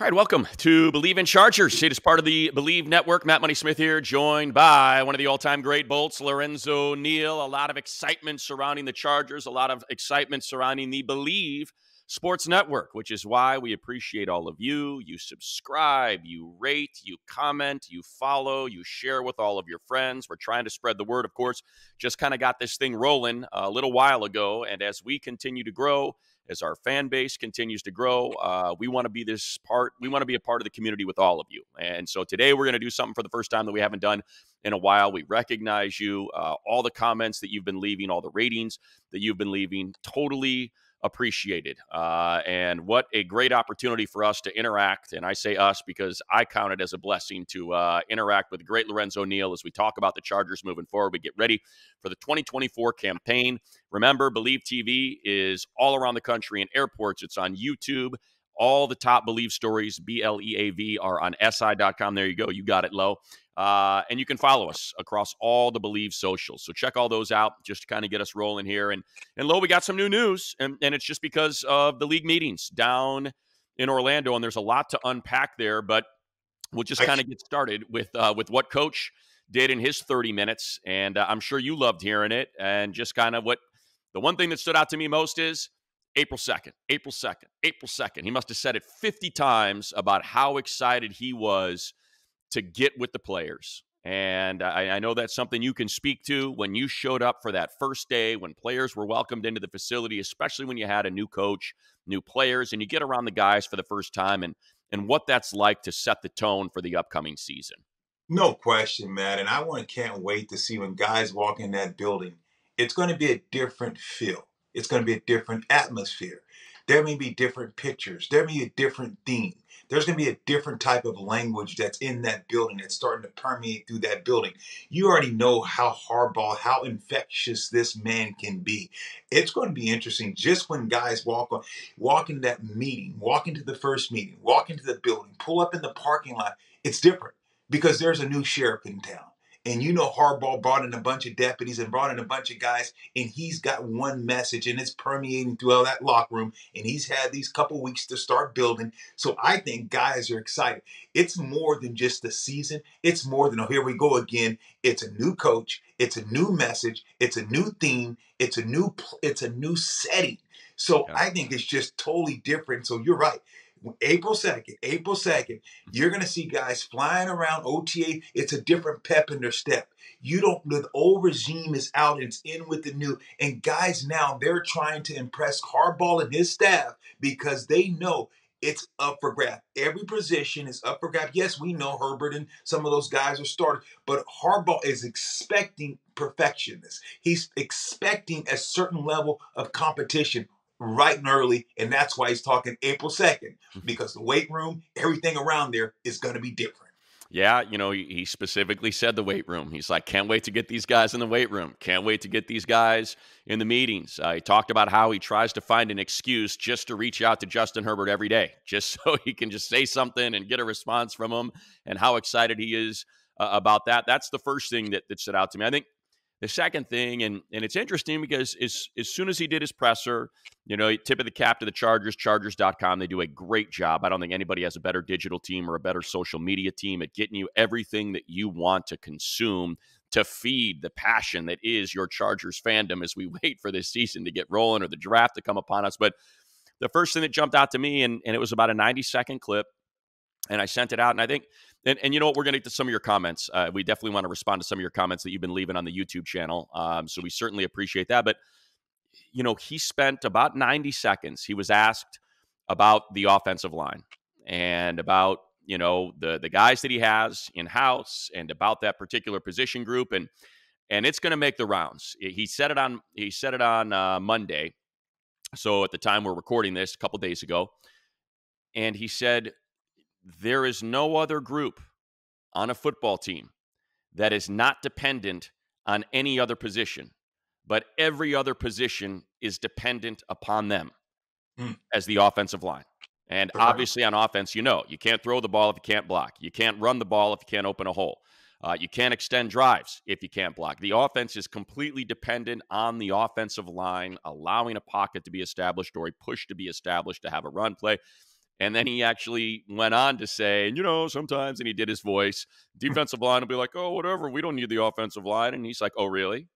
All right, welcome to Believe in Chargers. It is part of the Believe Network. Matt Money Smith here, joined by one of the all-time great Bolts, Lorenzo Neal. A lot of excitement surrounding the Chargers, a lot of excitement surrounding the Believe Sports Network, which is why we appreciate all of you. You subscribe, you rate, you comment, you follow, you share with all of your friends. We're trying to spread the word, of course. Just kind of got this thing rolling a little while ago, and as we continue to grow, as our fan base continues to grow, we want to be we want to be a part of the community with all of you. And so today we're going to do something for the first time that we haven't done in a while. We recognize you, all the comments that you've been leaving, all the ratings that you've been leaving, totally appreciated. And what a great opportunity for us to interact. And I say us because I count it as a blessing to interact with the great Lorenzo Neal as we talk about the Chargers moving forward. We get ready for the 2024 campaign. Remember, Believe TV is all around the country in airports. It's on YouTube. All the top Believe stories, BLEAV, are on SI.com. There you go. You got it, Lo. And you can follow us across all the Believe socials. So check all those out just to kind of get us rolling here. And Lo, we got some new news, and it's just because of the league meetings down in Orlando, and there's a lot to unpack there, but we'll just kind of get started with what Coach did in his 30 minutes, and I'm sure you loved hearing it, and just kind of what the one thing that stood out to me most is April 2nd, April 2nd, April 2nd. He must have said it 50 times about how excited he was to get with the players. And I know that's something you can speak to when you showed up for that first day, when players were welcomed into the facility, especially when you had a new coach, new players, and you get around the guys for the first time, and what that's like to set the tone for the upcoming season. No question, Matt. And can't wait to see when guys walk in that building. It's going to be a different feel. It's going to be a different atmosphere. There may be different pictures. There may be a different theme. There's going to be a different type of language that's in that building that's starting to permeate through that building. You already know how Harbaugh, how infectious this man can be. It's going to be interesting just when guys walk into that meeting, walk into the first meeting, walk into the building, pull up in the parking lot. It's different because there's a new sheriff in town. And you know Harbaugh brought in a bunch of deputies and brought in a bunch of guys, and he's got one message, and it's permeating throughout that locker room, and he's had these couple weeks to start building. So I think guys are excited. It's more than just the season. It's more than, oh, here we go again. It's a new coach. It's a new message. It's a new theme. It's a new setting. So Yeah. I think it's just totally different. So you're right. April 2nd, you're going to see guys flying around OTA. It's a different pep in their step. The old regime is out and it's in with the new. And guys now, they're trying to impress Harbaugh and his staff because they know it's up for grab. Every position is up for grab. Yes, we know Herbert and some of those guys are started, but Harbaugh is expecting perfection. He's expecting a certain level of competition right and early, and that's why he's talking April 2nd, because the weight room, everything around there is going to be different. Yeah, he specifically said the weight room. He's like, can't wait to get these guys in the weight room. Can't wait to get these guys in the meetings. He talked about how he tries to find an excuse just to reach out to Justin Herbert every day, just so he can just say something and get a response from him, and how excited he is about that. That's the first thing that stood out to me. I think the second thing, and it's interesting because as soon as he did his presser, tip of the cap to the Chargers, Chargers.com. They do a great job. I don't think anybody has a better digital team or a better social media team at getting you everything that you want to consume to feed the passion that is your Chargers fandom as we wait for this season to get rolling or the draft to come upon us. But the first thing that jumped out to me, and it was about a 90-second clip, and I sent it out, and I think, and you know what, we're going to get to some of your comments. We definitely want to respond to some of your comments that you've been leaving on the YouTube channel. So we certainly appreciate that. But, he spent about 90 seconds. He was asked about the offensive line and about, the guys that he has in-house and about that particular position group. And it's going to make the rounds. He said it on Monday. So at the time we're recording this a couple days ago. And he said, there is no other group on a football team that is not dependent on any other position, but every other position is dependent upon them as the offensive line. And obviously on offense, you can't throw the ball if you can't block. You can't run the ball if you can't open a hole. You can't extend drives if you can't block. The offense is completely dependent on the offensive line, allowing a pocket to be established or a push to be established to have a run play. And then he actually went on to say, and sometimes, and he did his voice, defensive line will be like, oh, whatever, we don't need the offensive line. And he's like, oh, really?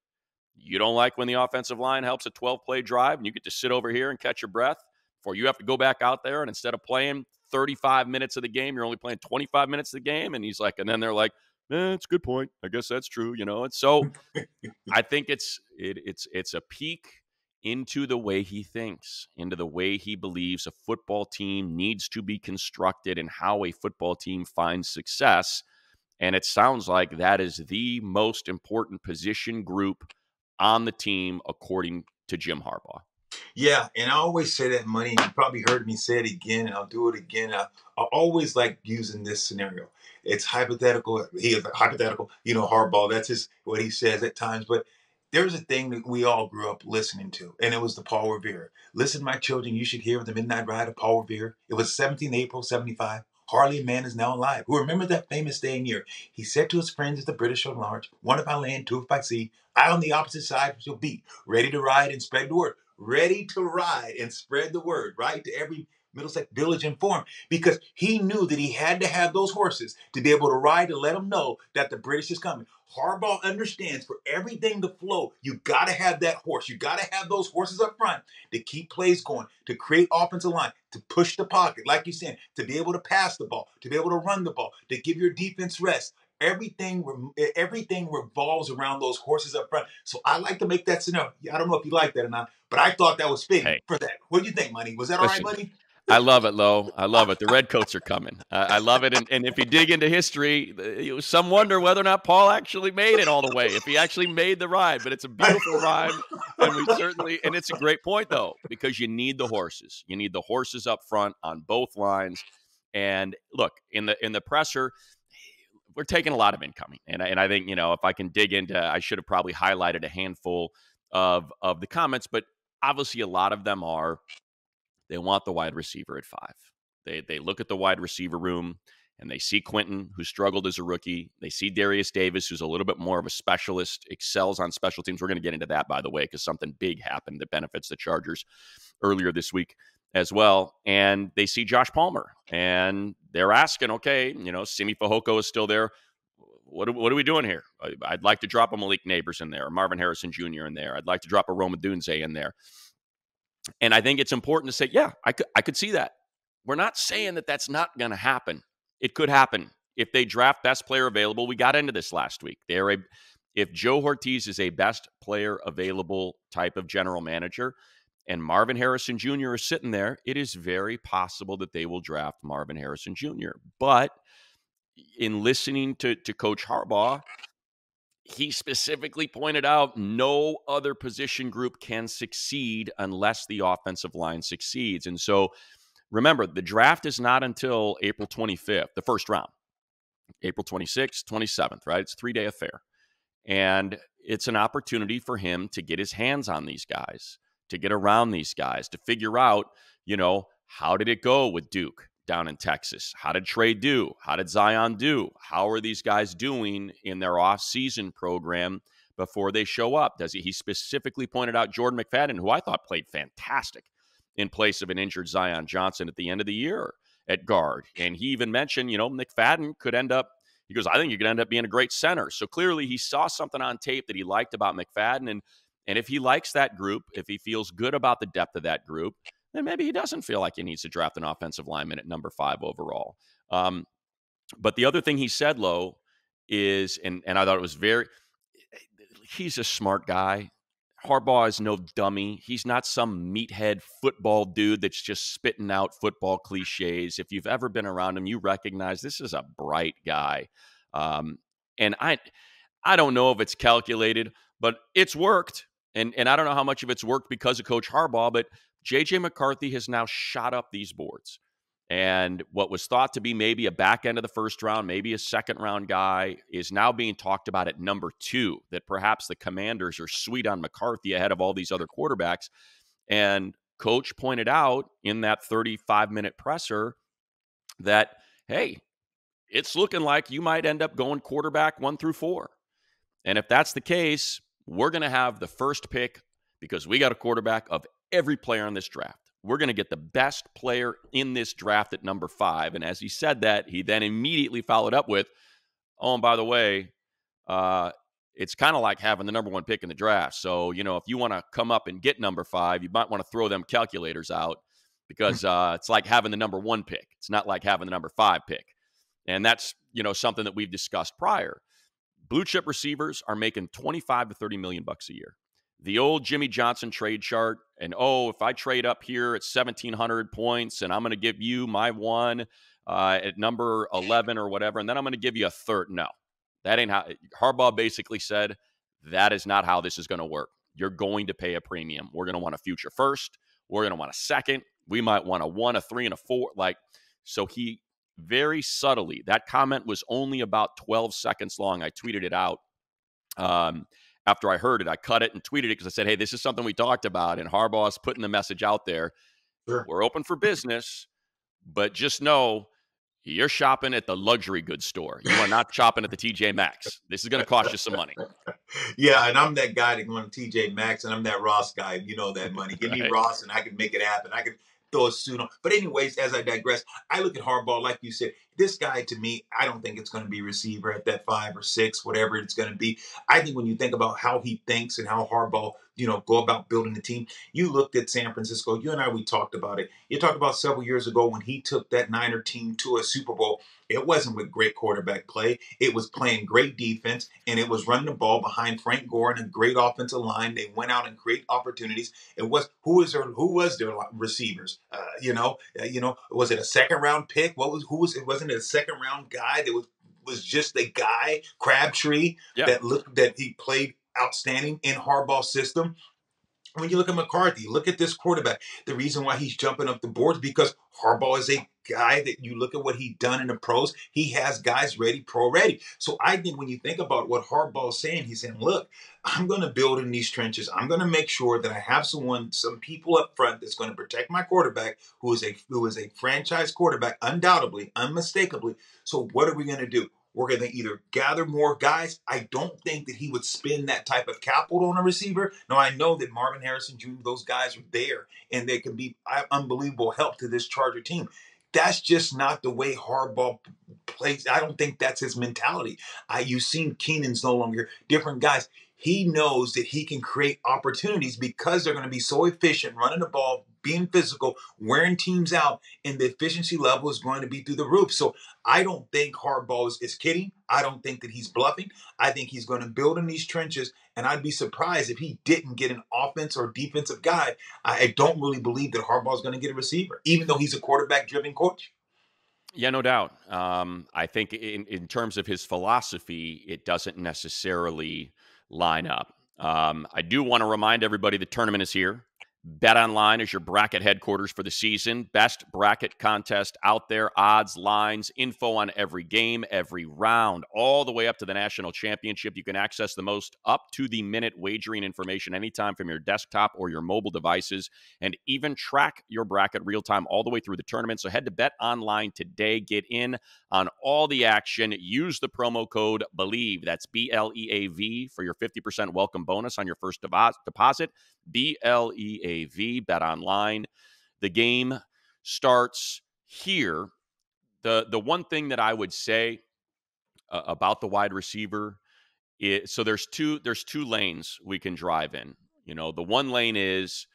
You don't like when the offensive line helps a 12-play drive and you get to sit over here and catch your breath before you have to go back out there, and instead of playing 35 minutes of the game, you're only playing 25 minutes of the game? And he's like, and then they're like, it's a good point. I guess that's true, And so I think it's a peek into the way he thinks, into the way he believes a football team needs to be constructed and how a football team finds success. And it sounds like that is the most important position group on the team, according to Jim Harbaugh. Yeah, and I always say that, Money. You probably heard me say it again, and I'll do it again. I always like using this scenario. It's hypothetical. He is hypothetical. Harbaugh. That's what he says at times. But there's a thing that we all grew up listening to, and it was the Paul Revere. Listen, my children, you should hear the Midnight Ride of Paul Revere. It was 17th April 75. Hardly a man is now alive who remembers that famous day and year. He said to his friends at the British on large, one if I land, two if I sea, I on the opposite side shall be, ready to ride and spread the word. Ready to ride and spread the word, right? To every Middlesex village and farm. Because he knew that he had to have those horses to be able to ride to let them know that the British is coming. Harbaugh understands for everything to flow, you got to have that horse. You got to have those horses up front to keep plays going, to create offensive line, to push the pocket, like you said, to be able to pass the ball, to be able to run the ball, to give your defense rest. Everything revolves around those horses up front. So I like to make that scenario. I don't know if you like that or not, but I thought that was fitting for that. What do you think, Money? Was that all right, Money? I love it, Lo. I love it. The Redcoats are coming. I love it. And if you dig into history, some wonder whether or not Paul actually made it all the way, if he actually made the ride. But it's a beautiful ride, and it's a great point, though, because you need the horses. You need the horses up front on both lines. And look, in the presser, we're taking a lot of incoming. And I think, if I can dig into, I should have probably highlighted a handful of the comments, but obviously a lot of them are, they want the wide receiver at 5. They look at the wide receiver room and they see Quentin, who struggled as a rookie. They see Darius Davis, who's a little bit more of a specialist, excels on special teams. We're going to get into that, by the way, because something big happened that benefits the Chargers earlier this week as well. And they see Josh Palmer, and they're asking, okay, Simi Fehoko is still there. What are we doing here? I'd like to drop a Malik Neighbors in there, or Marvin Harrison Jr. in there. I'd like to drop a Roma Dunze in there. And I think it's important to say, yeah, I could see that. We're not saying that that's not going to happen. It could happen if they draft best player available. We got into this last week. If Joe Ortiz is a best player available type of general manager, and Marvin Harrison Jr. is sitting there, it is very possible that they will draft Marvin Harrison Jr. But in listening to Coach Harbaugh, he specifically pointed out no other position group can succeed unless the offensive line succeeds. And so remember, the draft is not until April 25th, the first round, April 26th, 27th, right? It's a 3-day affair. And it's an opportunity for him to get his hands on these guys, to get around these guys, to figure out, how did it go with Duke down in Texas? How did Trey do? How did Zion do? How are these guys doing in their off-season program before they show up? He specifically pointed out Jordan McFadden, who I thought played fantastic in place of an injured Zion Johnson at the end of the year at guard. And he even mentioned, McFadden could end up, he goes, I think you could end up being a great center. So clearly he saw something on tape that he liked about McFadden. And if he likes that group, if he feels good about the depth of that group, then maybe he doesn't feel like he needs to draft an offensive lineman at number 5 overall. But the other thing he said, Lo, is, and I thought it was he's a smart guy. Harbaugh is no dummy. He's not some meathead football dude that's just spitting out football cliches. If you've ever been around him, you recognize this is a bright guy. And I don't know if it's calculated, but it's worked. And I don't know how much of it's worked because of Coach Harbaugh, but J.J. McCarthy has now shot up these boards. And what was thought to be maybe a back end of the first round, maybe a second round guy, is now being talked about at number 2, that perhaps the Commanders are sweet on McCarthy ahead of all these other quarterbacks. And Coach pointed out in that 35-minute presser that, hey, it's looking like you might end up going quarterback 1 through 4. And if that's the case, we're going to have the first pick because we got a quarterback of every player in this draft. we're going to get the best player in this draft at number 5. And as he said that, he then immediately followed up with, oh, and by the way, it's kind of like having the number 1 pick in the draft. So, if you want to come up and get number 5, you might want to throw them calculators out because it's like having the number 1 pick. It's not like having the number 5 pick. And that's, something that we've discussed prior. Blue chip receivers are making 25 to 30 million bucks a year. The old Jimmy Johnson trade chart, and if I trade up here at 1,700 points and I'm going to give you my one at number 11 or whatever, and then I'm going to give you a third. No, that ain't how. Harbaugh basically said, that is not how this is going to work. You're going to pay a premium. We're going to want a future first. We're going to want a second. We might want a 1, a 3, and a 4. So he very subtly, that comment was only about 12 seconds long. I tweeted it out. After I heard it, I cut it and tweeted it because I said, hey, this is something we talked about. And Harbaugh's putting the message out there. Sure. We're open for business, but just know you're shopping at the luxury goods store. You are not shopping at the TJ Maxx. This is going to cost you some money. Yeah, and I'm that guy that going to TJ Maxx, and I'm that Ross guy. You know that money. Give me Right. Ross, and I can make it happen. I can throw a suit on. But anyways, as I digress, I look at Harbaugh, like you said, this guy, to me, I don't think it's going to be receiver at that 5 or 6, whatever it's going to be. I think when you think about how he thinks and how Harbaugh, go about building the team, you looked at San Francisco. You and I, we talked about it. You talked about several years ago when he took that Niner team to a Super Bowl. It wasn't with great quarterback play. It was playing great defense, and it was running the ball behind Frank Gore and a great offensive line. They went out and create opportunities. It was who was their receivers? Was it a second round pick? It wasn't a second round guy that was just a guy, Crabtree, Yeah. that he played outstanding in Harbaugh's system. When you look at McCarthy, look at this quarterback. The reason why he's jumping up the boards because Harbaugh is a guy that you look at what he's done in the pros. He has guys ready, pro ready. So I think when you think about what Harbaugh is saying, he's saying, look, I'm going to build in these trenches. I'm going to make sure that I have some people up front that's going to protect my quarterback, who is a franchise quarterback, undoubtedly, unmistakably. So what are we going to do? We're going to either gather more guys. I don't think that he would spend that type of capital on a receiver. Now, I know that Marvin Harrison Jr., those guys are there, and they can be unbelievable help to this Charger team. That's just not the way Harbaugh plays. I don't think that's his mentality. You've seen Keenan's no longer different guys. He knows that he can create opportunities because they're going to be so efficient, running the ball, being physical, wearing teams out, and the efficiency level is going to be through the roof. So I don't think Harbaugh is kidding. I don't think that he's bluffing. I think he's going to build in these trenches, and I'd be surprised if he didn't get an offense or defensive guy. I don't really believe that Harbaugh is going to get a receiver, even though he's a quarterback-driven coach. Yeah, no doubt. I think in terms of his philosophy, it doesn't necessarily line up. I do want to remind everybody the tournament is here. BetOnline is your bracket headquarters for the season. Best bracket contest out there. Odds, lines, info on every game, every round, all the way up to the national championship. You can access the most up-to-the-minute wagering information anytime from your desktop or your mobile devices, and even track your bracket real-time all the way through the tournament. So head to BetOnline today. Get in on all the action. Use the promo code BELIEVE. That's BLEAV for your 50% welcome bonus on your first deposit. BLEAV, BetOnline. The game starts here. The one thing that I would say about the wide receiver is, so there's two lanes we can drive in. The one lane is,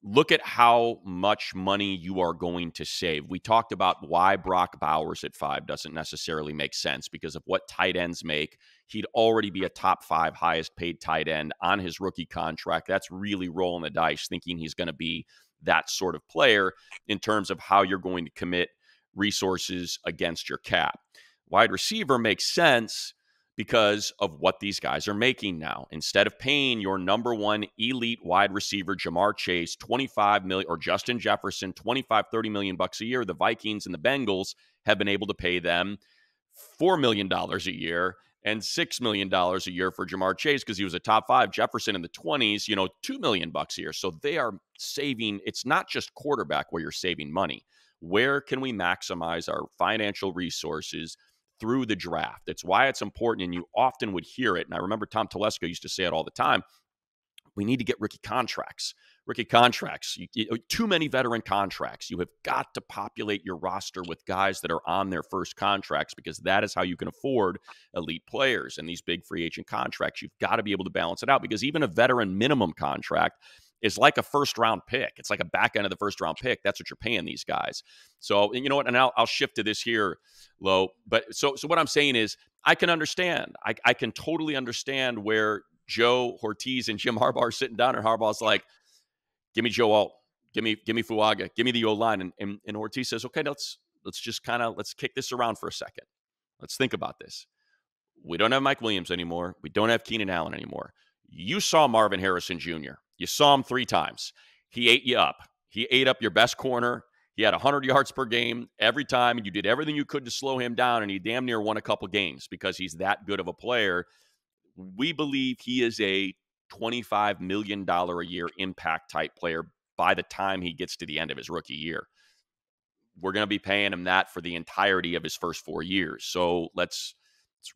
look at how much money you are going to save. We talked about why Brock Bowers at 5 doesn't necessarily make sense because of what tight ends make. He'd already be a top 5 highest paid tight end on his rookie contract. That's really rolling the dice, thinking he's going to be that sort of player in terms of how you're going to commit resources against your cap. Wide receiver makes sense because of what these guys are making now. Instead of paying your number 1 elite wide receiver, Jamar Chase, $25 million, or Justin Jefferson, $25-30 million bucks a year, the Vikings and the Bengals have been able to pay them $4 million a year and $6 million a year for Jamar Chase because he was a top 5. Jefferson in the 20s, $2 million bucks a year. So they are saving. It's not just quarterback where you're saving money. Where can we maximize our financial resources through the draft? It's why it's important, and you often would hear it. And I remember Tom Telesco used to say it all the time. We need to get rookie contracts. Rookie contracts. Too many veteran contracts. You have got to populate your roster with guys that are on their first contracts because that is how you can afford elite players. And these big free agent contracts, you've got to be able to balance it out because even a veteran minimum contract is like a first-round pick. It's like a back end of the first-round pick. That's what you're paying these guys. So, and you know what? And I'll shift to this here, Lo. But so what I'm saying is I can understand. I can totally understand where Joe Ortiz and Jim Harbaugh are sitting down and Harbaugh's like, give me Joe Alt, give me Fuaga, give me the O-line. And Ortiz says, okay, let's just kind of, let's kick this around for a second. Let's think about this. We don't have Mike Williams anymore. We don't have Keenan Allen anymore. You saw Marvin Harrison Jr. You saw him 3 times. He ate you up. He ate up your best corner. He had 100 yards per game every time, and you did everything you could to slow him down, and he damn near won a couple games because he's that good of a player. We believe he is a $25 million a year impact type player by the time he gets to the end of his rookie year. We're going to be paying him that for the entirety of his first 4 years. So let's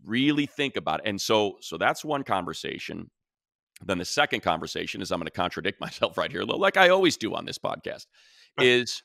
really think about it. And so that's one conversation. Then the second conversation is, I'm going to contradict myself right here, like I always do on this podcast, is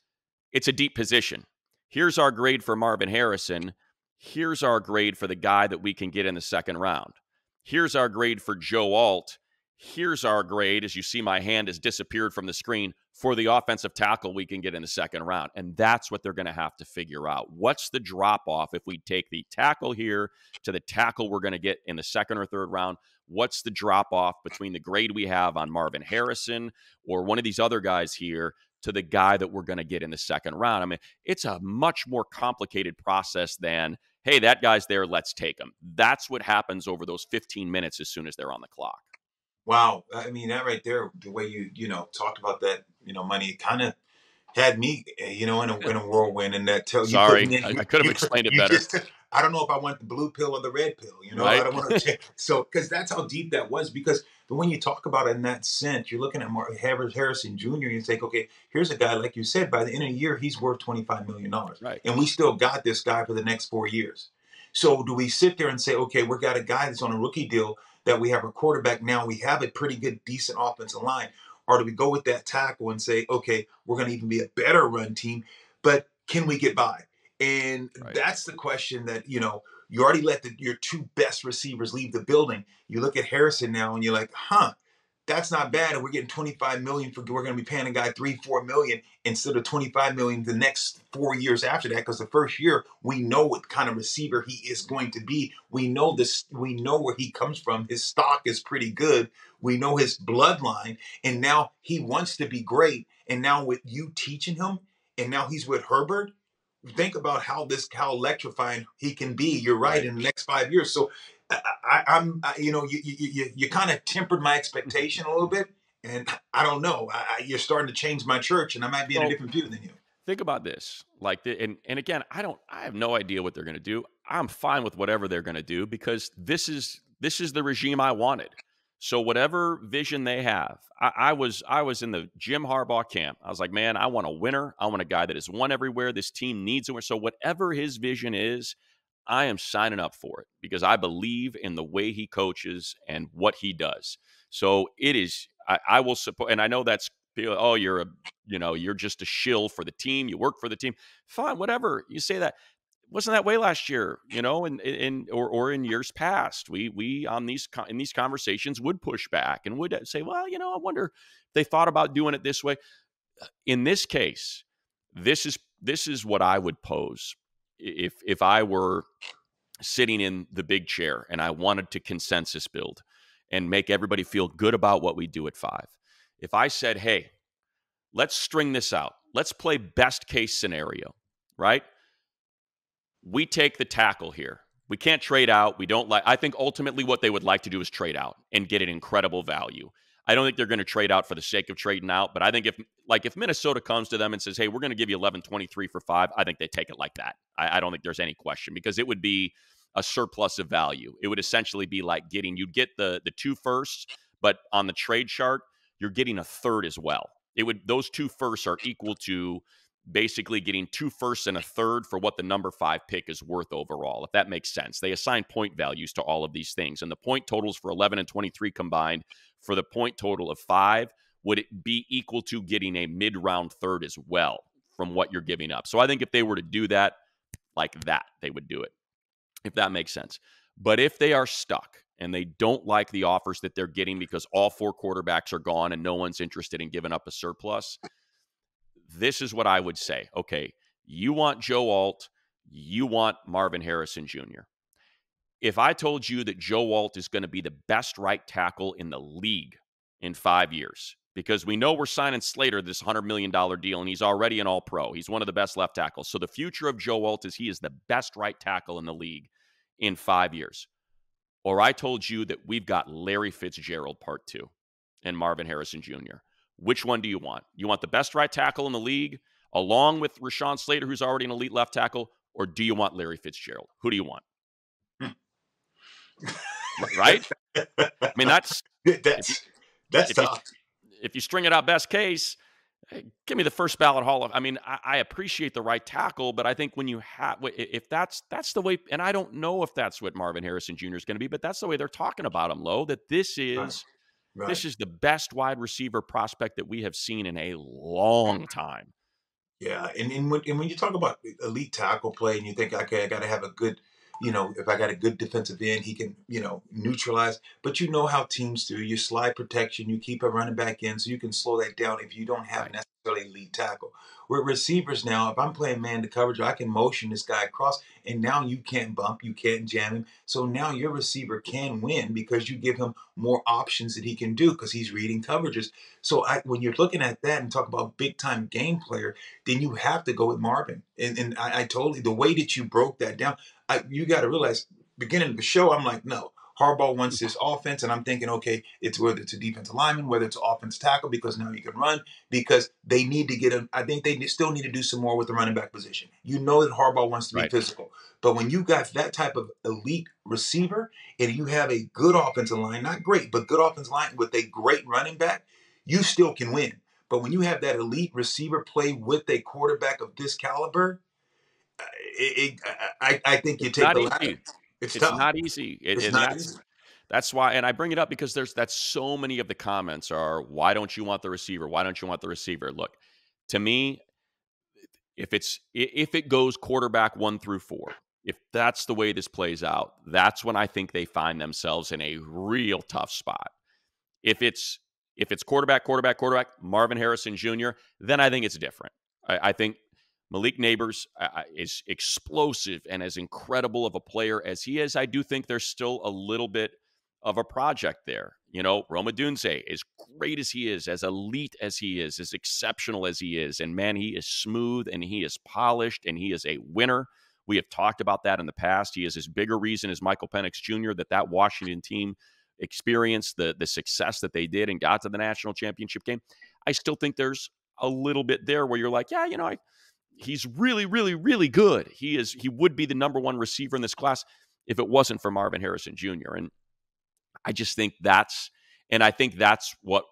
it's a deep position. Here's our grade for Marvin Harrison. Here's our grade for the guy that we can get in the second round. Here's our grade for Joe Alt. Here's our grade, as you see my hand has disappeared from the screen, for the offensive tackle we can get in the second round. And that's what they're going to have to figure out. What's the drop-off if we take the tackle here to the tackle we're going to get in the second or third round? What's the drop-off between the grade we have on Marvin Harrison or one of these other guys here to the guy that we're going to get in the second round? I mean, it's a much more complicated process than, hey, that guy's there, let's take him. That's what happens over those 15 minutes as soon as they're on the clock. Wow. I mean, that right there, the way you talked about that, money kind of had me, in a whirlwind, and that tell you. Sorry, Put me, I could have explained it better. I don't know if I want the blue pill or the red pill. Right? I don't want to. So, because that's how deep that was. Because when you talk about it in that sense, you're looking at Harrison Jr. and you think, okay, here's a guy, like you said, by the end of the year, he's worth $25 million, Right? And we still got this guy for the next 4 years. So, do we sit there and say, okay, we got a guy that's on a rookie deal, that we have a quarterback now, we have a pretty good, decent offensive line? Or do we go with that tackle and say, okay, we're going to even be a better run team, but can we get by? And that's the question that, you already let your 2 best receivers leave the building. You look at Harrison now and you're like, that's not bad. And we're getting $25 million we're going to be paying a guy $3-4 million instead of $25 million the next 4 years after that. Because the first year, we know what kind of receiver he is going to be. We know this. We know where he comes from. His stock is pretty good. We know his bloodline. And now he wants to be great. And now with you teaching him, and now he's with Herbert, think about how electrifying he can be. You're right, in the next 5 years. So you kind of tempered my expectation a little bit, and I don't know. You're starting to change my church, and I might be in a different view than you. Think about this, and again, I have no idea what they're going to do. I'm fine with whatever they're going to do because this is the regime I wanted. So whatever vision they have, I was in the Jim Harbaugh camp. I was like, man, I want a winner. I want a guy that has won everywhere. This team needs a winner. So whatever his vision is, I am signing up for it because I believe in the way he coaches and what he does. So it is, I will support, and I know that's, oh, you're just a shill for the team. You work for the team. Fine, whatever. You say that. Wasn't that way last year, or in years past. We in these conversations would push back and would say, well, I wonder if they thought about doing it this way. In this case, this is what I would pose if I were sitting in the big chair and I wanted to consensus build and make everybody feel good about what we do at 5. If I said, hey, let's string this out. Let's play best case scenario, right? We take the tackle here. We can't trade out. I think ultimately what they would like to do is trade out and get an incredible value. I don't think they're going to trade out for the sake of trading out, but I think if Minnesota comes to them and says, hey, we're going to give you 11-23 for 5, I think they take it like that. I don't think there's any question because it would be a surplus of value. It would essentially be like you'd get the 2 firsts, but on the trade chart, you're getting a third as well. Those 2 firsts are equal to basically getting 2 firsts and a third for what the number 5 pick is worth overall, if that makes sense. They assign point values to all of these things, and the point totals for 11 and 23 combined for the point total of 5 would it be equal to getting a mid-round third as well from what you're giving up? So I think if they were to do that like that, they would do it, if that makes sense. But if they are stuck and they don't like the offers that they're getting because all 4 quarterbacks are gone and no one's interested in giving up a surplus, this is what I would say. Okay, you want Joe Alt, you want Marvin Harrison Jr. If I told you that Joe Alt is going to be the best right tackle in the league in 5 years, because we know we're signing Slater this $100 million deal, and he's already an all-pro. He's one of the best left tackles. So the future of Joe Alt is he is the best right tackle in the league in 5 years. Or I told you that we've got Larry Fitzgerald Part 2 and Marvin Harrison Jr. Which one do you want? You want the best right tackle in the league along with Rashawn Slater, who's already an elite left tackle, or do you want Larry Fitzgerald? Who do you want? Right? I mean, that's if you tough. if you string it out best case, give me the first ballot Hall of. I mean, I appreciate the right tackle, but I think when you have, if that's the way, and I don't know if that's what Marvin Harrison Jr. is going to be, but that's the way they're talking about him, Low. That this is this is the best wide receiver prospect that we have seen in a long time. Yeah, and when you talk about elite tackle play, and you think, okay, I got to have a good, if I got a good defensive end, he can, neutralize. But you know how teams do. You slide protection, you keep a running back in, so you can slow that down if you don't have necessarily elite tackle. With receivers now, if I'm playing man to coverage, I can motion this guy across, and now you can't bump, you can't jam him. So now your receiver can win because you give him more options that he can do because he's reading coverages. So when you're looking at that and talk about big time game player, then you have to go with Marvin. And I totally, the way that you broke that down, you got to realize, beginning of the show, I'm like, no, Harbaugh wants this offense. And I'm thinking, okay, it's whether it's a defensive lineman, whether it's an offensive tackle, because now you can run, because they need to get I think they still need to do some more with the running back position. You know that Harbaugh wants to be physical. But when you got that type of elite receiver and you have a good offensive line, not great, but good offensive line with a great running back, you still can win. But when you have that elite receiver play with a quarterback of this caliber, I think you take the latter. It's tough. Not easy. It's not easy. That's why, and I bring it up because that's so many of the comments are, why don't you want the receiver? Why don't you want the receiver? Look, to me, if it goes quarterback 1 through 4, if that's the way this plays out, that's when I think they find themselves in a real tough spot. If it's quarterback, Marvin Harrison Jr., then I think it's different. I think Malik Neighbors is explosive and as incredible of a player as he is. I do think there's still a little bit of a project there. Rome Odunze, as great as he is, as elite as he is, as exceptional as he is, and man, he is smooth and he is polished and he is a winner. We have talked about that in the past. He is as big a reason as Michael Penix Jr. that Washington team experienced the success that they did and got to the national championship game. I still think there's a little bit there where you're like, yeah, he's really, really, really good. He would be the number 1 receiver in this class if it wasn't for Marvin Harrison Jr. And I just think that's what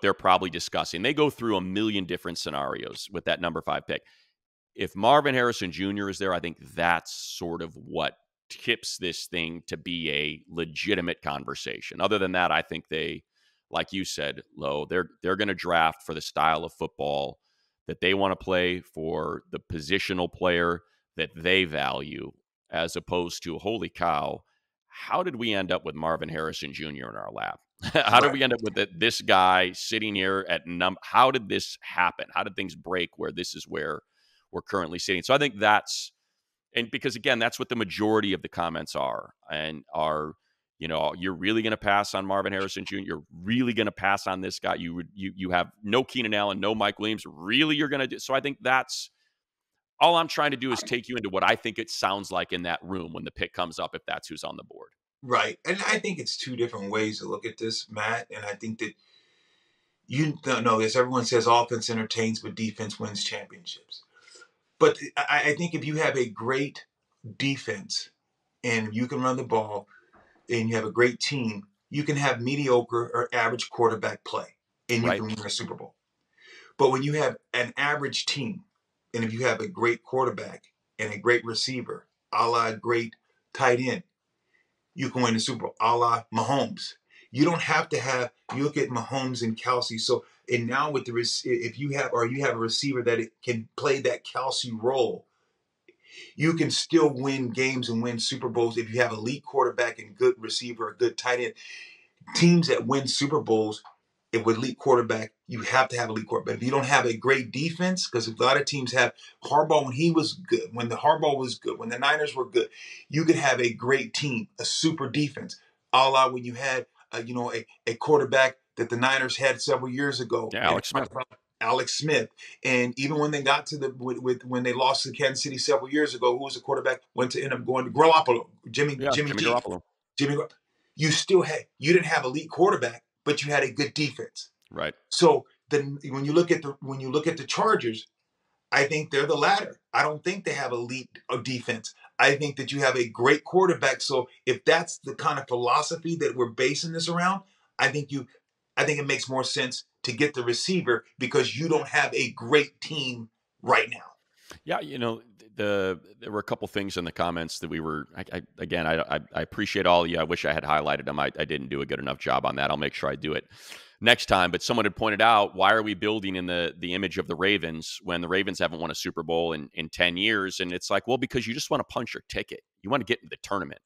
they're probably discussing. They go through a million different scenarios with that number 5 pick. If Marvin Harrison Jr. is there, I think that's sort of what tips this thing to be a legitimate conversation. Other than that, I think they, like you said, Lo, they're going to draft for the style of football that they want to play, for the positional player that they value, as opposed to, holy cow, how did we end up with Marvin Harrison Jr. in our lap? How did we end up with this guy sitting here at how did this happen? How did things break where this is where we're currently sitting? So I think and because again, that's what the majority of the comments are, you're really going to pass on Marvin Harrison Jr. You're really going to pass on this guy. You have no Keenan Allen, no Mike Williams. Really, you're going to do. So I think that's all I'm trying to do is take you into what I think it sounds like in that room when the pick comes up, if that's who's on the board. Right. And I think it's 2 different ways to look at this, Matt. And I think that you don't know this. Everyone says offense entertains, but defense wins championships. But I think if you have a great defense and you can run the ball and you have a great team, you can have mediocre or average quarterback play and you can win a Super Bowl. But when you have an average team, and if you have a great quarterback and a great receiver, a la great tight end, you can win the Super Bowl, a la Mahomes. You don't have to have. You look at Mahomes and Kelsey. So and now with the if you have a receiver that it can play that Kelsey role, you can still win games and win Super Bowls if you have elite quarterback and good receiver, a good tight end. Teams that win Super Bowls, if with elite quarterback, you have to have elite quarterback. If you don't have a great defense, because a lot of teams have Harbaugh when he was good, when the Harbaugh was good, when the Niners were good, you could have a great team, a super defense. A la when you had, a quarterback that the Niners had several years ago, Yeah, and Alex Smith. Alex Smith. And even when they got to when they lost to Kansas City several years ago, who was the quarterback? Went to end up going to Garoppolo, Yeah, Jimmy Jimmy G. Garoppolo. Jimmy, you didn't have elite quarterback, but you had a good defense. Right. So then when you look at the Chargers, I think they're the latter. I don't think they have elite defense. I think that you have a great quarterback. So if that's the kind of philosophy that we're basing this around, I think it makes more sense to get the receiver because you don't have a great team right now. Yeah, there were a couple things in the comments that we were. I appreciate all of you. I wish I had highlighted them. I didn't do a good enough job on that. I'll make sure I do it next time. But someone had pointed out, why are we building in the image of the Ravens when the Ravens haven't won a Super Bowl in 10 years? And it's like, well, because you just want to punch your ticket. You want to get into the tournament.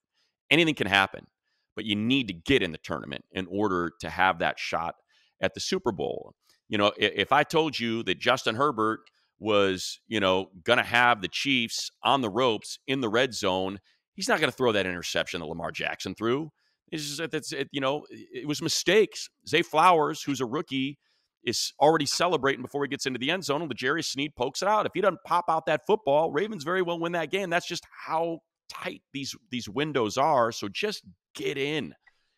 Anything can happen, but you need to get in the tournament in order to have that shot at the Super Bowl. If I told you that Justin Herbert was, going to have the Chiefs on the ropes in the red zone, he's not going to throw that interception that Lamar Jackson threw. It was mistakes. Zay Flowers, who's a rookie, is already celebrating before he gets into the end zone, and L'Jarius Sneed pokes it out. If he doesn't pop out that football, Ravens very well win that game. That's just how tight these windows are. So just get in.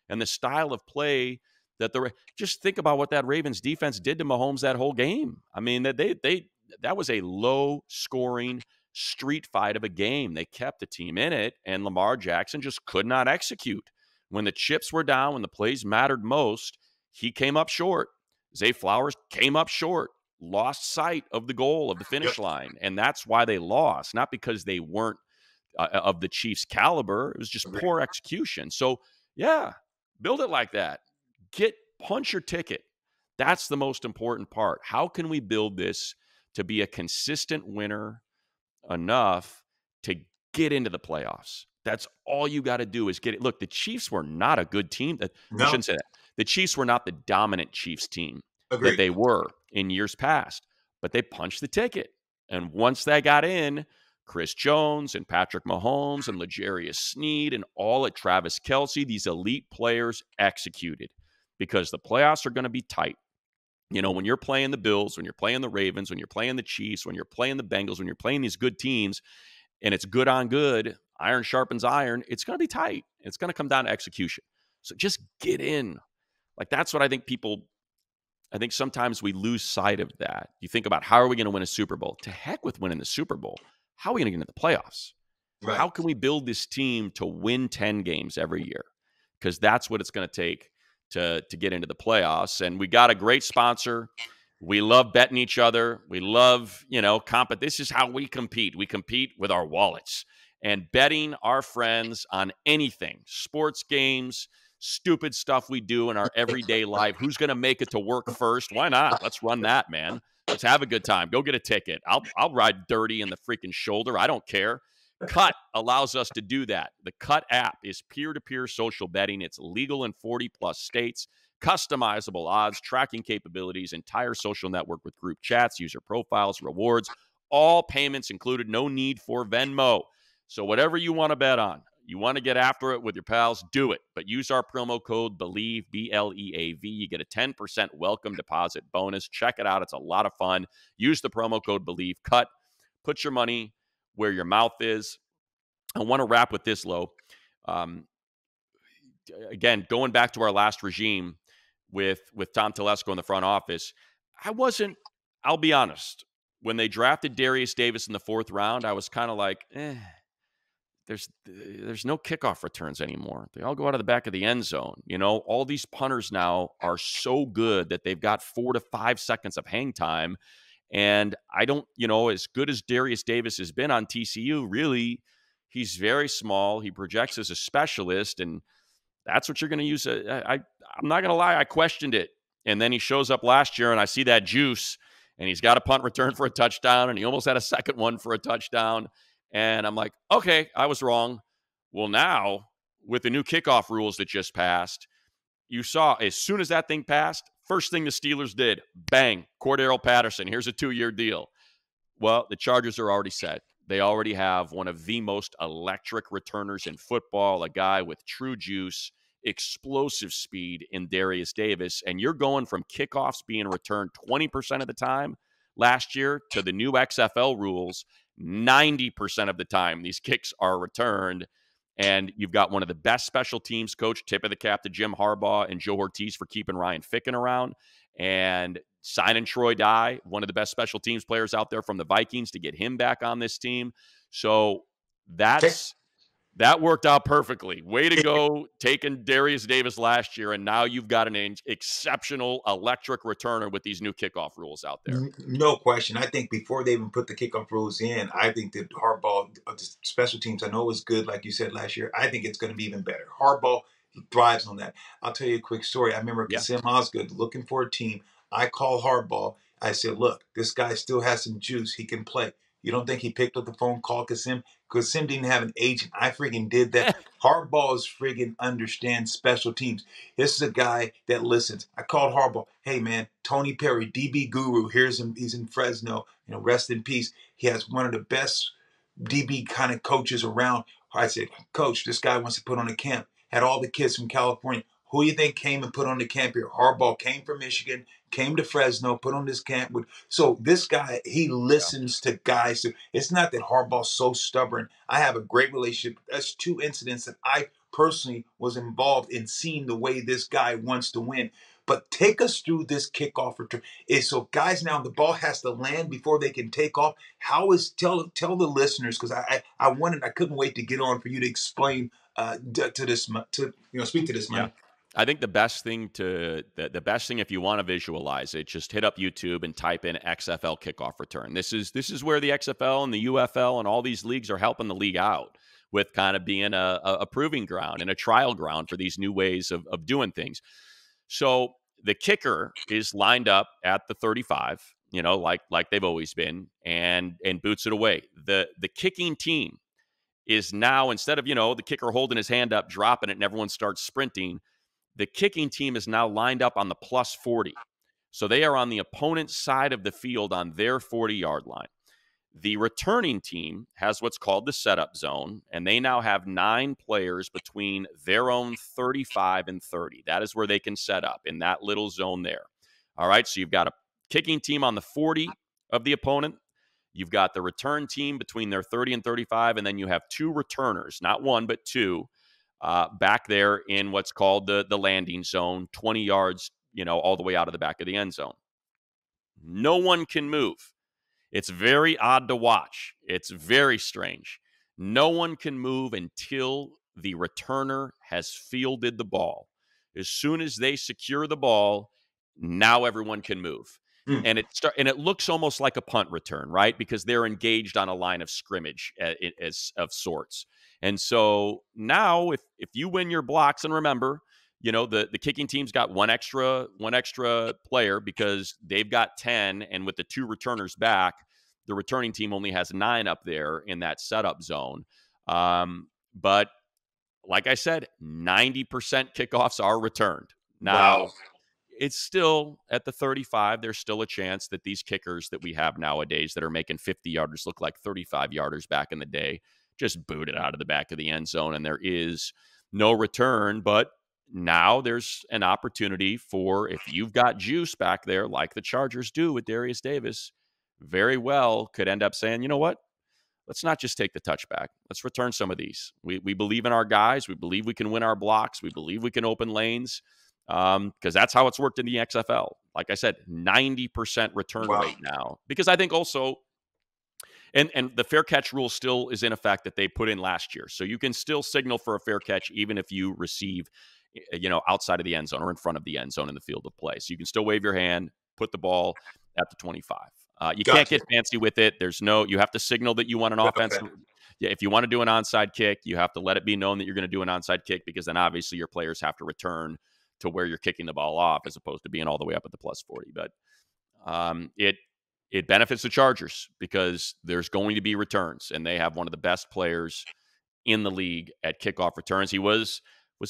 And the style of play that just think about what that Ravens defense did to Mahomes that whole game. I mean, that was a low scoring street fight of a game. They kept the team in it, and Lamar Jackson just could not execute. When the chips were down, when the plays mattered most, he came up short. Zay Flowers came up short, lost sight of the goal, of the finish line. And that's why they lost, not because they weren't of the Chiefs' caliber. It was just poor execution. So, yeah, build it like that. Punch your ticket. That's the most important part. How can we build this to be a consistent winner enough to get into the playoffs? That's all you got to do is get it. Look, the Chiefs were not a good team. I shouldn't say that. The Chiefs were not the dominant Chiefs team that they were in years past, but they punched the ticket. And once they got in, Chris Jones and Patrick Mahomes and L'Jarius Sneed and all at Travis Kelce, these elite players executed because the playoffs are going to be tight. When you're playing the Bills, when you're playing the Ravens, when you're playing the Chiefs, when you're playing the Bengals, when you're playing these good teams, and it's good on good, iron sharpens iron, it's going to be tight. It's going to come down to execution. So just get in. Like, that's what I think sometimes we lose sight of that. You think about, how are we going to win a Super Bowl? To heck with winning the Super Bowl. How are we going to get into the playoffs? Right. How can we build this team to win 10 games every year? Because that's what it's going to take to get into the playoffs. And we got a great sponsor. We love betting each other. We love, this is how we compete. We compete with our wallets and betting our friends on anything, sports games, stupid stuff we do in our everyday life. Who's going to make it to work first? Why not? Let's run that, man. Let's have a good time. Go get a ticket. I'll ride dirty in the freaking shoulder. I don't care. Cut allows us to do that. The Cut app is peer-to-peer social betting. It's legal in 40-plus states. Customizable odds, tracking capabilities, entire social network with group chats, user profiles, rewards, all payments included. No need for Venmo. So whatever you want to bet on, you want to get after it with your pals, do it. But use our promo code BELIEVE, BLEAV. You get a 10% welcome deposit bonus. Check it out. It's a lot of fun. Use the promo code BELIEVE. Cut. Put your money where your mouth is. I want to wrap with this, Lo. Again, going back to our last regime with Tom Telesco in the front office, I'll be honest, when they drafted Darius Davis in the 4th round, I was kind of like, there's no kickoff returns anymore. They all go out of the back of the end zone. All these punters now are so good that they've got 4 to 5 seconds of hang time. And I don't, as good as Darius Davis has been on TCU, really, he's very small. He projects as a specialist, and That's what you're going to use. I'm not going to lie. I questioned it. And then he shows up last year and I see that juice and he's got a punt return for a touchdown and he almost had a second one for a touchdown. And I'm like, okay, I was wrong. Well, now with the new kickoff rules that just passed, you saw as soon as that thing passed, first thing the Steelers did, bang, Cordero Patterson, here's a 2-year deal. Well, the Chargers are already set. They already have one of the most electric returners in football, a guy with true juice, explosive speed in Darius Davis. And you're going from kickoffs being returned 20% of the time last year to the new XFL rules, 90% of the time these kicks are returned. And you've got one of the best special teams coach, tip of the cap to Jim Harbaugh and Joe Ortiz for keeping Ryan Ficken around. And signing Troy Dye, one of the best special teams players out there from the Vikings, to get him back on this team. So that worked out perfectly. Way to go, taking Darius Davis last year, and now you've got an exceptional electric returner with these new kickoff rules out there. No question. I think before they even put the kickoff rules in, I think that Harbaugh, the special teams, I know it was good, like you said last year. I think it's going to be even better. Harbaugh thrives on that. I'll tell you a quick story. I remember Kasim Osgood looking for a team. I called Harbaugh. I said, look, this guy still has some juice. He can play. You don't think he picked up the phone, called Kasim? Kasim didn't have an agent. I freaking did that. Harbaugh is freaking understands special teams. This is a guy that listens. I called Harbaugh. Hey, man, Tony Perry, DB guru. Here's him. He's in Fresno. Rest in peace. He has one of the best DB kind of coaches around. I said, Coach, this guy wants to put on a camp. Had all the kids from California. Who do you think came and put on the camp here? Harbaugh came from Michigan, came to Fresno, put on this camp. So this guy, he listens to guys. It's not that Harbaugh's so stubborn. I have a great relationship. That's 2 incidents that I personally was involved in seeing the way this guy wants to win. But take us through this kickoff return. So guys, now the ball has to land before they can take off. How is tell the listeners, because I couldn't wait to get on for you to explain to this speak to this, man. Yeah. I think the best thing if you want to visualize it, just hit up YouTube and type in XFL kickoff return. This is where the XFL and the UFL and all these leagues are helping the league out with kind of being a proving ground and a trial ground for these new ways of doing things. So the kicker is lined up at the 35, like they've always been, and boots it away. The kicking team is now, instead of, the kicker holding his hand up, dropping it, and everyone starts sprinting, the kicking team is now lined up on the plus 40. So they are on the opponent's side of the field on their 40-yard line. The returning team has what's called the setup zone, and they now have 9 players between their own 35 and 30. That is where they can set up, in that little zone there. All right, so you've got a kicking team on the 40 of the opponent. You've got the return team between their 30 and 35, and then you have 2 returners, not 1, but 2, back there in what's called the landing zone, 20 yards, all the way out of the back of the end zone. No one can move. It's very odd to watch. It's very strange. No one can move until the returner has fielded the ball. As soon as they secure the ball, now everyone can move. And it looks almost like a punt return, right? Because they're engaged on a line of scrimmage as of sorts. And so now if you win your blocks, and remember, the kicking team's got one extra player because they've got 10, and with the 2 returners back, the returning team only has 9 up there in that setup zone. But like I said, 90% kickoffs are returned. Now, wow. It's still at the 35. There's still a chance that these kickers that we have nowadays that are making 50-yarders look like 35-yarders back in the day just boot it out of the back of the end zone, and there is no return. But now there's an opportunity for, if you've got juice back there like the Chargers do with Darius Davis, very well could end up saying, you know what? Let's not just take the touchback. Let's return some of these. We believe in our guys. We believe we can win our blocks. We believe we can open lanes. Because that's how it's worked in the XFL. Like I said, 90% return rate now. Because I think also, and the fair catch rule still is in effect that they put in last year. So you can still signal for a fair catch even if you receive, outside of the end zone or in front of the end zone in the field of play. So you can still wave your hand, put the ball at the 25. You can't get fancy with it. You have to signal that you want an offense. yeah, if you want to do an onside kick, you have to let it be known that you're going to do an onside kick, because then obviously your players have to return to where you're kicking the ball off, as opposed to being all the way up at the plus 40. But it benefits the Chargers because there's going to be returns, and they have one of the best players in the league at kickoff returns. Was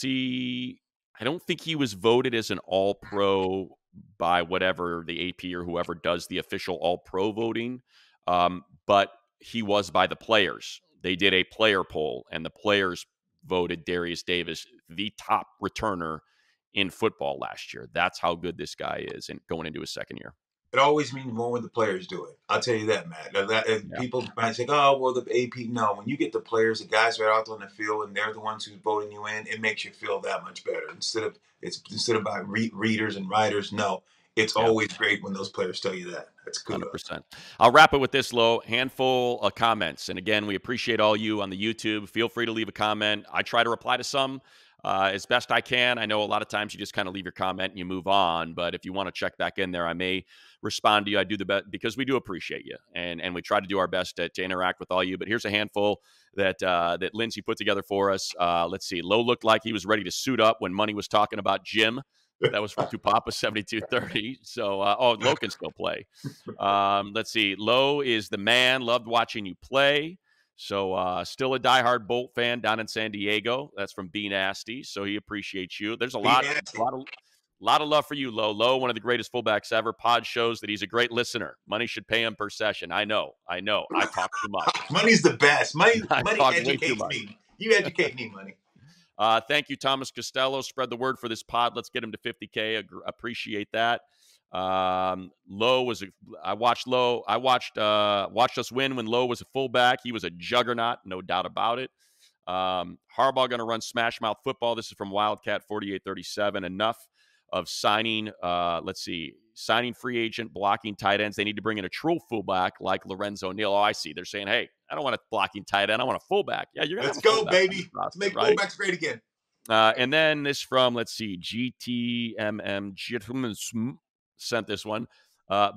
he? I don't think he was voted as an All Pro by whatever the AP or whoever does the official All Pro voting, but he was by the players. They did a player poll, and the players voted Darius Davis the top returner in football last year. That's how good this guy is, and going into his second year. It always means more when the players do it. I'll tell you that, Matt. Yeah, People might say, "Oh, well, the AP." No, when you get the players, the guys who are out there on the field, and they're the ones who's voting you in, it makes you feel that much better. Instead of by readers and writers. No, it's yeah. always great when those players tell you that. That's kudos. 100%. I'll wrap it with this, Low. Handful of comments. And again, we appreciate all you on the YouTube. Feel free to leave a comment. I try to reply to some as best I can. I know a lot of times you just kind of leave your comment and you move on. But if you want to check back in there, I may respond to you. I do the best because we do appreciate you. And we try to do our best to interact with all you. But here's a handful that Lindsay put together for us. Let's see. Low looked like he was ready to suit up when Money was talking about Jim. That was from Tupapa 7230. So, Low can still play. Let's see. Low is the man. Loved watching you play. So, still a diehard Bolt fan down in San Diego. That's from B Nasty. So he appreciates you. There's a lot of love for you, Low. Low, one of the greatest fullbacks ever. Pod shows that he's a great listener. Money should pay him per session. I know. I talk too much. Money's the best. Money talk way too educates much. me. You educate me, Money. Thank you, Thomas Costello. Spread the word for this pod. Let's get him to 50K. Appreciate that. Lowe was I watched us win when Lowe was a fullback. He was a juggernaut, no doubt about it. Harbaugh going to run smash mouth football. This is from Wildcat 4837. Enough of signing. Signing free agent, blocking tight ends. They need to bring in a true fullback like Lorenzo Neal. Oh, I see. They're saying, hey, I don't want a blocking tight end. I want a fullback. Yeah, you're gonna let's go, baby. Let's make fullbacks great again. And then this from, GTMM sent this one.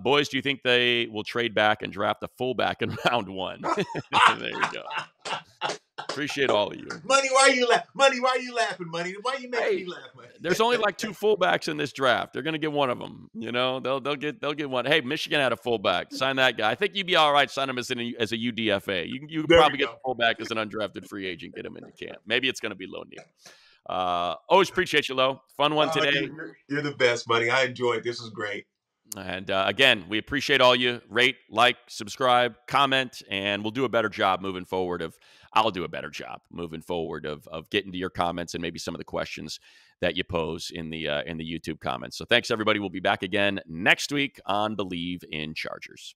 Boys, do you think they will trade back and draft a fullback in round one? There you go. Appreciate all of you. Money, why are you laughing? Money, why are you laughing, Money? Why are you making me laugh, Money? There's only like 2 fullbacks in this draft. They're going to get one of them. You know, they'll get one. Hey, Michigan had a fullback. Sign that guy. I think you'd be all right. Sign him as a UDFA. You could probably get the fullback as an undrafted free agent. Get him into camp. Maybe it's going to be Low Neal. Always appreciate you, Low. Fun one today. You're the best, buddy. I enjoyed. This was great. And again, we appreciate all you. Rate, like, subscribe, comment, and we'll do a better job moving forward. I'll do a better job moving forward of getting to your comments and maybe some of the questions that you pose in the YouTube comments. So thanks, everybody. We'll be back again next week on Believe in Chargers.